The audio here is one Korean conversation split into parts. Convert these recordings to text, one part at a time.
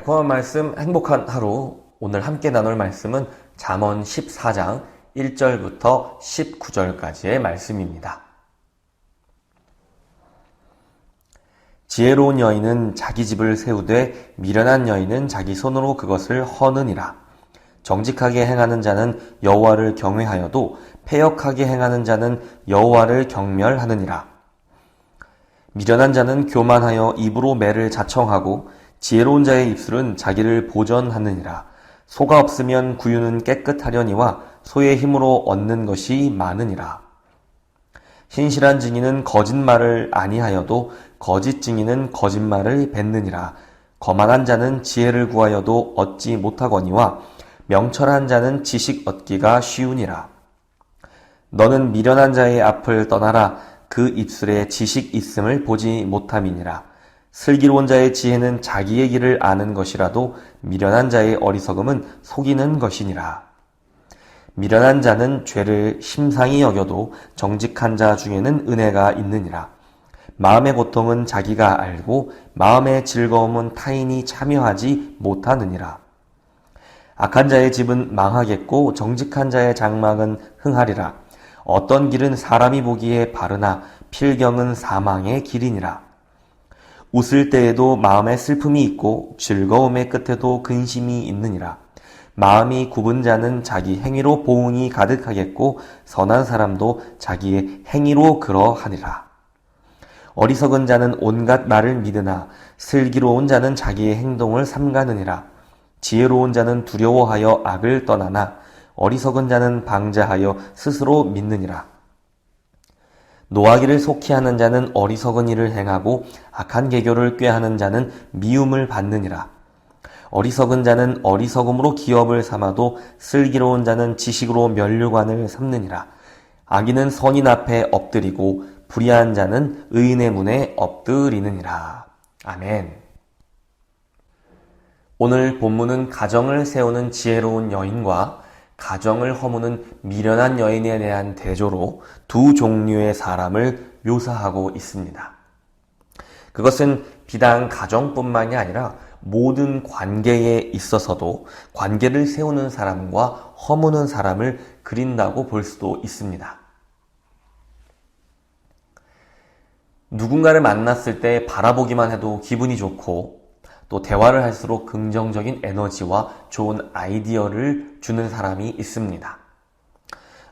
달콤한 말씀, 행복한 하루. 오늘 함께 나눌 말씀은 잠언 14장 1절부터 19절까지의 말씀입니다. 지혜로운 여인은 자기 집을 세우되 미련한 여인은 자기 손으로 그것을 허느니라. 정직하게 행하는 자는 여호와를 경외하여도 패역하게 행하는 자는 여호와를 경멸하느니라. 미련한 자는 교만하여 입으로 매를 자청하고 지혜로운 자의 입술은 자기를 보전하느니라. 소가 없으면 구유는 깨끗하려니와 소의 힘으로 얻는 것이 많으니라. 신실한 증인은 거짓말을 아니하여도 거짓 증인은 거짓말을 뱉느니라. 거만한 자는 지혜를 구하여도 얻지 못하거니와 명철한 자는 지식 얻기가 쉬우니라. 너는 미련한 자의 앞을 떠나라. 그 입술에 지식 있음을 보지 못함이니라. 슬기로운 자의 지혜는 자기의 길을 아는 것이라도 미련한 자의 어리석음은 속이는 것이니라. 미련한 자는 죄를 심상히 여겨도 정직한 자 중에는 은혜가 있느니라. 마음의 고통은 자기가 알고 마음의 즐거움은 타인이 참여하지 못하느니라. 악한 자의 집은 망하겠고 정직한 자의 장막은 흥하리라. 어떤 길은 사람이 보기에 바르나 필경은 사망의 길이니라. 웃을 때에도 마음에 슬픔이 있고 즐거움의 끝에도 근심이 있느니라. 마음이 굽은 자는 자기 행위로 보응이 가득하겠고 선한 사람도 자기의 행위로 그러하니라. 어리석은 자는 온갖 말을 믿으나 슬기로운 자는 자기의 행동을 삼가느니라. 지혜로운 자는 두려워하여 악을 떠나나 어리석은 자는 방자하여 스스로 믿느니라. 노하기를 속히 하는 자는 어리석은 일을 행하고 악한 계교를 꾀하는 자는 미움을 받느니라. 어리석은 자는 어리석음으로 기업을 삼아도 슬기로운 자는 지식으로 면류관을 삼느니라. 악인은 선인 앞에 엎드리고 불의한 자는 의인의 문에 엎드리느니라. 아멘. 오늘 본문은 가정을 세우는 지혜로운 여인과 가정을 허무는 미련한 여인에 대한 대조로 두 종류의 사람을 묘사하고 있습니다. 그것은 비단 가정뿐만이 아니라 모든 관계에 있어서도 관계를 세우는 사람과 허무는 사람을 그린다고 볼 수도 있습니다. 누군가를 만났을 때 바라보기만 해도 기분이 좋고 또 대화를 할수록 긍정적인 에너지와 좋은 아이디어를 주는 사람이 있습니다.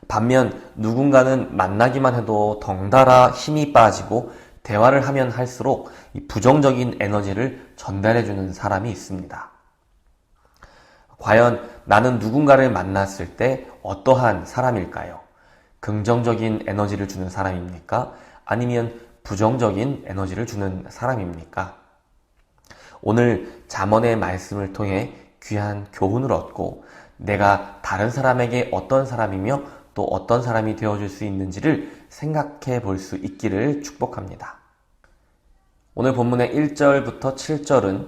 반면 누군가는 만나기만 해도 덩달아 힘이 빠지고 대화를 하면 할수록 부정적인 에너지를 전달해주는 사람이 있습니다. 과연 나는 누군가를 만났을 때 어떠한 사람일까요? 긍정적인 에너지를 주는 사람입니까? 아니면 부정적인 에너지를 주는 사람입니까? 오늘 잠언의 말씀을 통해 귀한 교훈을 얻고 내가 다른 사람에게 어떤 사람이며 또 어떤 사람이 되어줄 수 있는지를 생각해 볼 수 있기를 축복합니다. 오늘 본문의 1절부터 7절은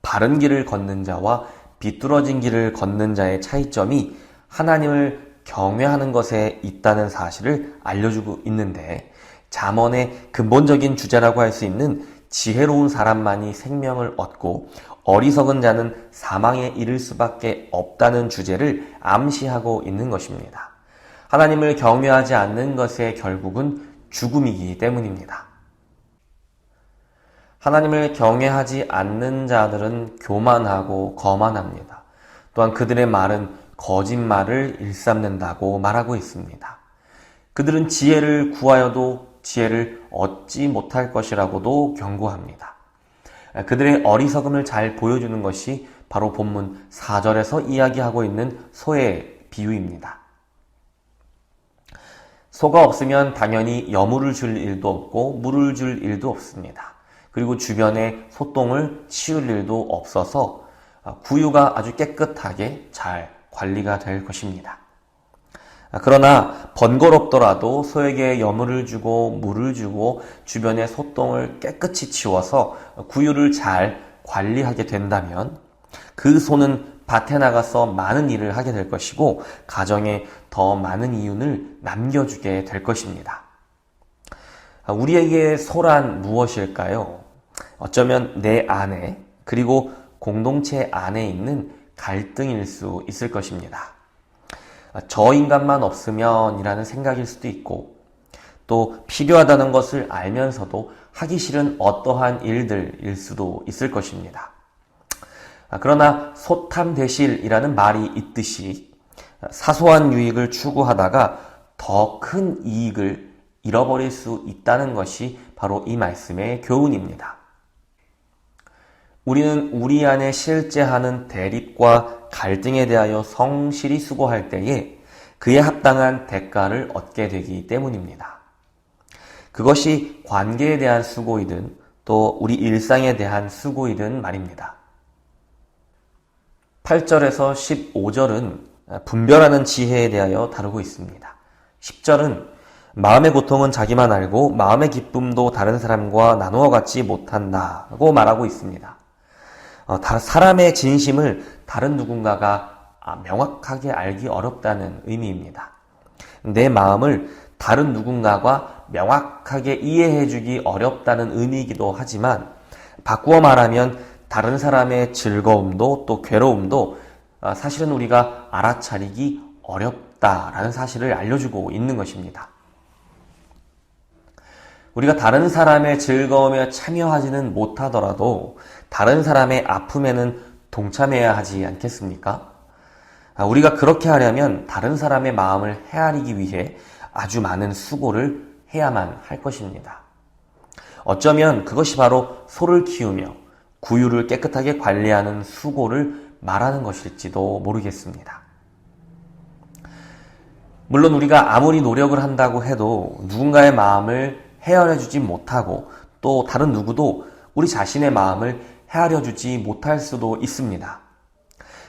바른 길을 걷는 자와 비뚤어진 길을 걷는 자의 차이점이 하나님을 경외하는 것에 있다는 사실을 알려주고 있는데 잠언의 근본적인 주제라고 할 수 있는 지혜로운 사람만이 생명을 얻고 어리석은 자는 사망에 이를 수밖에 없다는 주제를 암시하고 있는 것입니다. 하나님을 경외하지 않는 것의 결국은 죽음이기 때문입니다. 하나님을 경외하지 않는 자들은 교만하고 거만합니다. 또한 그들의 말은 거짓말을 일삼는다고 말하고 있습니다. 그들은 지혜를 구하여도 지혜를 얻지 못할 것이라고도 경고합니다. 그들의 어리석음을 잘 보여주는 것이 바로 본문 4절에서 이야기하고 있는 소의 비유입니다. 소가 없으면 당연히 여물을 줄 일도 없고 물을 줄 일도 없습니다. 그리고 주변에 소똥을 치울 일도 없어서 구유가 아주 깨끗하게 잘 관리가 될 것입니다. 그러나 번거롭더라도 소에게 여물을 주고 물을 주고 주변의 소똥을 깨끗이 치워서 구유를 잘 관리하게 된다면 그 소는 밭에 나가서 많은 일을 하게 될 것이고 가정에 더 많은 이윤을 남겨주게 될 것입니다. 우리에게 소란 무엇일까요? 어쩌면 내 아내 그리고 공동체 안에 있는 갈등일 수 있을 것입니다. 저 인간만 없으면 이라는 생각일 수도 있고, 또 필요하다는 것을 알면서도 하기 싫은 어떠한 일들일 수도 있을 것입니다. 그러나 소탐대실이라는 말이 있듯이 사소한 유익을 추구하다가 더 큰 이익을 잃어버릴 수 있다는 것이 바로 이 말씀의 교훈입니다. 우리는 우리 안에 실제하는 대립과 갈등에 대하여 성실히 수고할 때에 그에 합당한 대가를 얻게 되기 때문입니다. 그것이 관계에 대한 수고이든 또 우리 일상에 대한 수고이든 말입니다. 8절에서 15절은 분별하는 지혜에 대하여 다루고 있습니다. 10절은 마음의 고통은 자기만 알고 마음의 기쁨도 다른 사람과 나누어 갖지 못한다고 말하고 있습니다. 사람의 진심을 다른 누군가가 명확하게 알기 어렵다는 의미입니다. 내 마음을 다른 누군가가 명확하게 이해해주기 어렵다는 의미이기도 하지만, 바꾸어 말하면 다른 사람의 즐거움도 또 괴로움도 사실은 우리가 알아차리기 어렵다라는 사실을 알려주고 있는 것입니다. 우리가 다른 사람의 즐거움에 참여하지는 못하더라도 다른 사람의 아픔에는 동참해야 하지 않겠습니까? 우리가 그렇게 하려면 다른 사람의 마음을 헤아리기 위해 아주 많은 수고를 해야만 할 것입니다. 어쩌면 그것이 바로 소를 키우며 구유를 깨끗하게 관리하는 수고를 말하는 것일지도 모르겠습니다. 물론 우리가 아무리 노력을 한다고 해도 누군가의 마음을 헤아려주지 못하고 또 다른 누구도 우리 자신의 마음을 헤아려주지 못할 수도 있습니다.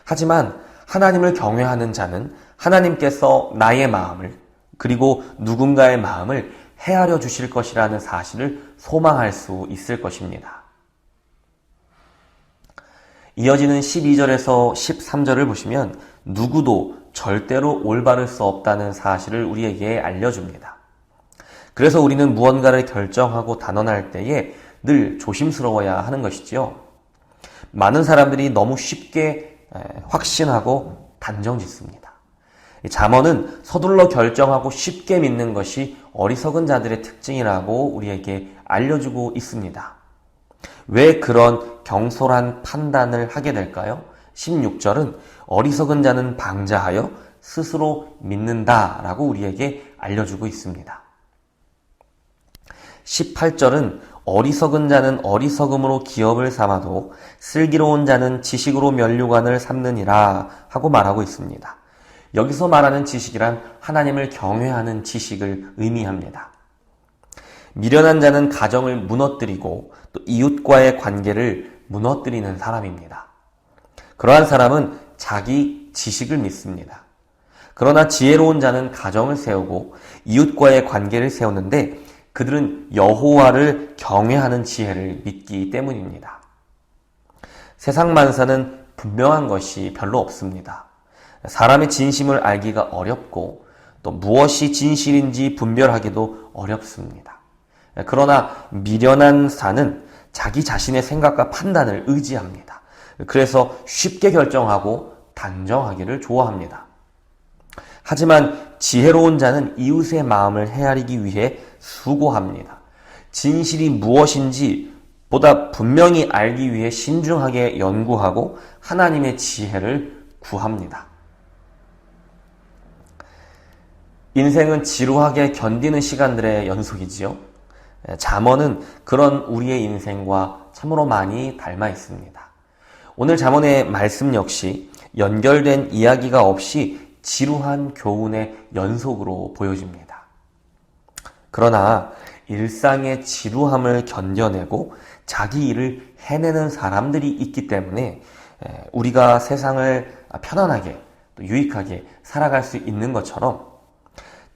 하지만 하나님을 경외하는 자는 하나님께서 나의 마음을 그리고 누군가의 마음을 헤아려 주실 것이라는 사실을 소망할 수 있을 것입니다. 이어지는 12절에서 13절을 보시면 누구도 절대로 올바를 수 없다는 사실을 우리에게 알려줍니다. 그래서 우리는 무언가를 결정하고 단언할 때에 늘 조심스러워야 하는 것이지요. 많은 사람들이 너무 쉽게 확신하고 단정짓습니다. 잠언은 서둘러 결정하고 쉽게 믿는 것이 어리석은 자들의 특징이라고 우리에게 알려주고 있습니다. 왜 그런 경솔한 판단을 하게 될까요? 16절은 어리석은 자는 방자하여 스스로 믿는다라고 우리에게 알려주고 있습니다. 18절은 어리석은 자는 어리석음으로 기업을 삼아도 슬기로운 자는 지식으로 면류관을 삼느니라 하고 말하고 있습니다. 여기서 말하는 지식이란 하나님을 경외하는 지식을 의미합니다. 미련한 자는 가정을 무너뜨리고 또 이웃과의 관계를 무너뜨리는 사람입니다. 그러한 사람은 자기 지식을 믿습니다. 그러나 지혜로운 자는 가정을 세우고 이웃과의 관계를 세우는데 그들은 여호와를 경외하는 지혜를 믿기 때문입니다. 세상 만사는 분명한 것이 별로 없습니다. 사람의 진심을 알기가 어렵고 또 무엇이 진실인지 분별하기도 어렵습니다. 그러나 미련한 자는 자기 자신의 생각과 판단을 의지합니다. 그래서 쉽게 결정하고 단정하기를 좋아합니다. 하지만 지혜로운 자는 이웃의 마음을 헤아리기 위해 수고합니다. 진실이 무엇인지 보다 분명히 알기 위해 신중하게 연구하고 하나님의 지혜를 구합니다. 인생은 지루하게 견디는 시간들의 연속이지요. 잠언은 그런 우리의 인생과 참으로 많이 닮아 있습니다. 오늘 잠언의 말씀 역시 연결된 이야기가 없이 지루한 교훈의 연속으로 보여집니다. 그러나 일상의 지루함을 견뎌내고 자기 일을 해내는 사람들이 있기 때문에 우리가 세상을 편안하게 또 유익하게 살아갈 수 있는 것처럼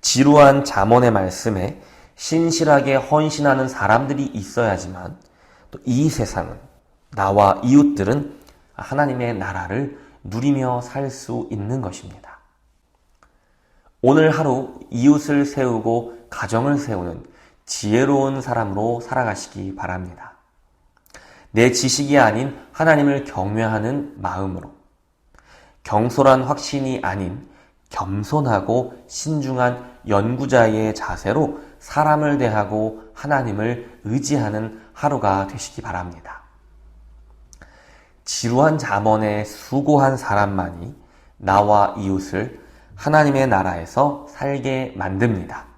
지루한 잠언의 말씀에 신실하게 헌신하는 사람들이 있어야지만 또 이 세상은 나와 이웃들은 하나님의 나라를 누리며 살 수 있는 것입니다. 오늘 하루 이웃을 세우고 가정을 세우는 지혜로운 사람으로 살아가시기 바랍니다. 내 지식이 아닌 하나님을 경외하는 마음으로 경솔한 확신이 아닌 겸손하고 신중한 연구자의 자세로 사람을 대하고 하나님을 의지하는 하루가 되시기 바랍니다. 지루한 잠언에 수고한 사람만이 나와 이웃을 하나님의 나라에서 살게 만듭니다.